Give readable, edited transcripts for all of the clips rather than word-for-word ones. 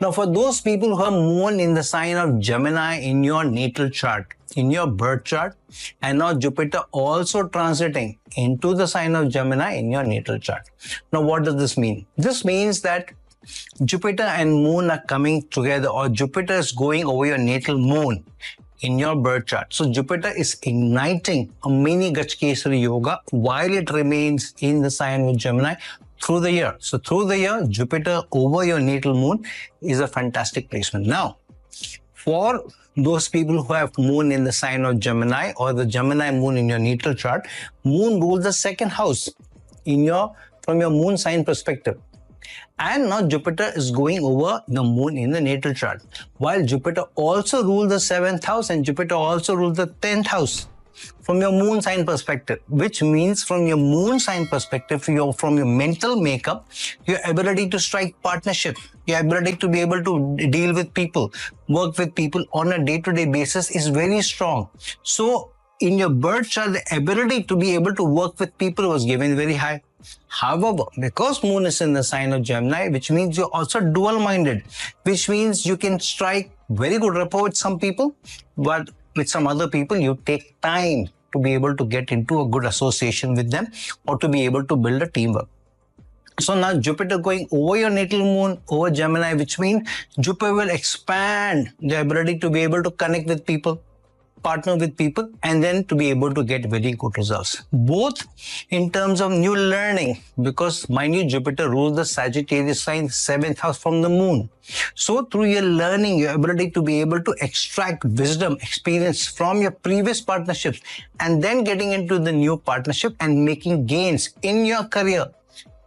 Now, for those people who have moon in the sign of Gemini in your natal chart, in your birth chart, and now Jupiter also transiting into the sign of Gemini in your natal chart. Now, what does this mean? This means that Jupiter and moon are coming together, or Jupiter is going over your natal moon in your birth chart. So Jupiter is igniting a mini Gachkesari yoga while it remains in the sign of Gemini through the year. So through the year, Jupiter over your natal moon is a fantastic placement. Now, for those people who have moon in the sign of Gemini or the Gemini moon in your natal chart, moon rules the second house from your moon sign perspective. And now Jupiter is going over the moon in the natal chart. While Jupiter also rules the 7th house and Jupiter also rules the 10th house from your moon sign perspective, which means from your moon sign perspective, from your mental makeup, your ability to strike partnership, your ability to be able to deal with people, work with people on a day-to-day basis is very strong. So in your birth chart, the ability to be able to work with people was given very high. However, because moon is in the sign of Gemini, which means you're also dual-minded, which means you can strike very good rapport with some people, but with some other people, you take time to be able to get into a good association with them or to be able to build a teamwork. So now Jupiter going over your natal moon, over Gemini, which means Jupiter will expand the ability to be able to connect with people, partner with people, and then to be able to get very good results. Both in terms of new learning, because mind you, Jupiter rules the Sagittarius sign, 7th house from the moon. So through your learning, your ability to be able to extract wisdom, experience from your previous partnerships, and then getting into the new partnership and making gains in your career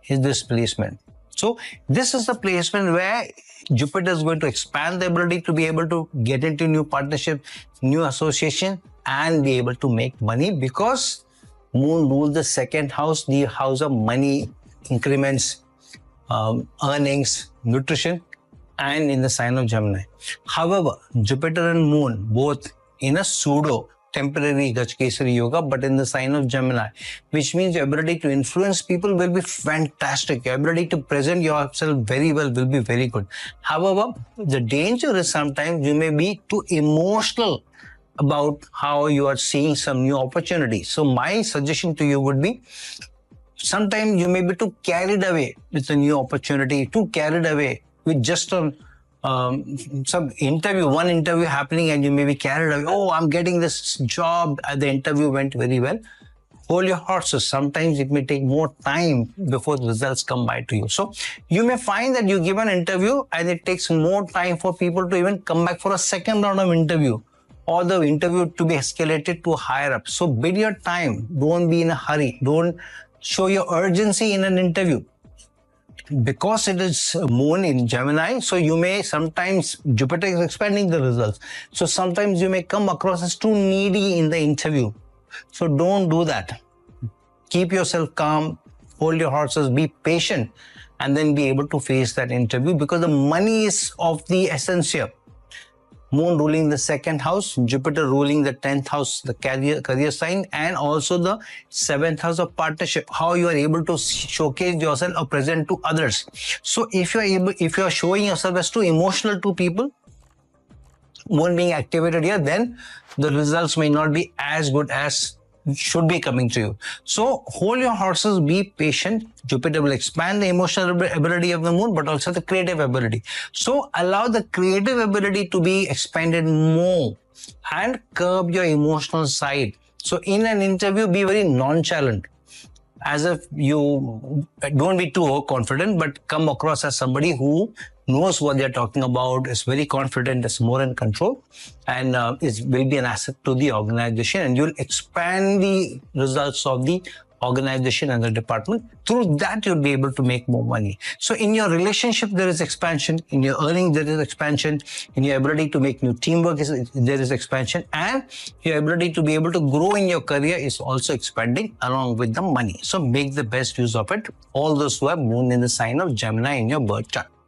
is this placement. So this is the placement where Jupiter is going to expand the ability to be able to get into new partnership, new association, and be able to make money, because moon rules the second house, the house of money, increments, earnings, nutrition, and in the sign of Gemini. However, Jupiter and moon both in a pseudo temporary Gachkesari yoga, but in the sign of Gemini, which means your ability to influence people will be fantastic. Your ability to present yourself very well will be very good. However, the danger is sometimes you may be too emotional about how you are seeing some new opportunities. So my suggestion to you would be, sometimes you may be too carried away with a new opportunity, too carried away with just some interview, one interview happening, and you may be carried away. Oh, I'm getting this job. The interview went very well. Hold your horses. Sometimes it may take more time before the results come by to you. So you may find that you give an interview and it takes more time for people to even come back for a second round of interview, or the interview to be escalated to higher up. So bid your time. Don't be in a hurry. Don't show your urgency in an interview. Because it is moon in Gemini, so you may sometimes, Jupiter is expanding the results. So sometimes you may come across as too needy in the interview. So don't do that. Keep yourself calm, hold your horses, be patient, and then be able to face that interview, because the money is of the essence here. Moon ruling the second house, Jupiter ruling the 10th house, the career sign, and also the 7th house of partnership, how you are able to showcase yourself or present to others. So if you are showing yourself as too emotional to people, Moon being activated here, then the results may not be as good as should be coming to you. So hold your horses, be patient. Jupiter will expand the emotional ability of the moon, but also the creative ability. So allow the creative ability to be expanded more and curb your emotional side. So in an interview, be very nonchalant, as if you don't be too overconfident, but come across as somebody who knows what they're talking about, is very confident, is more in control, and will be an asset to the organization, and you'll expand the results of the organization and the department. Through that, you'll be able to make more money. So in your relationship, there is expansion. In your earnings, there is expansion. In your ability to make new teamwork, there is expansion. And your ability to be able to grow in your career is also expanding along with the money. So make the best use of it. All those who have moon in the sign of Gemini in your birth chart.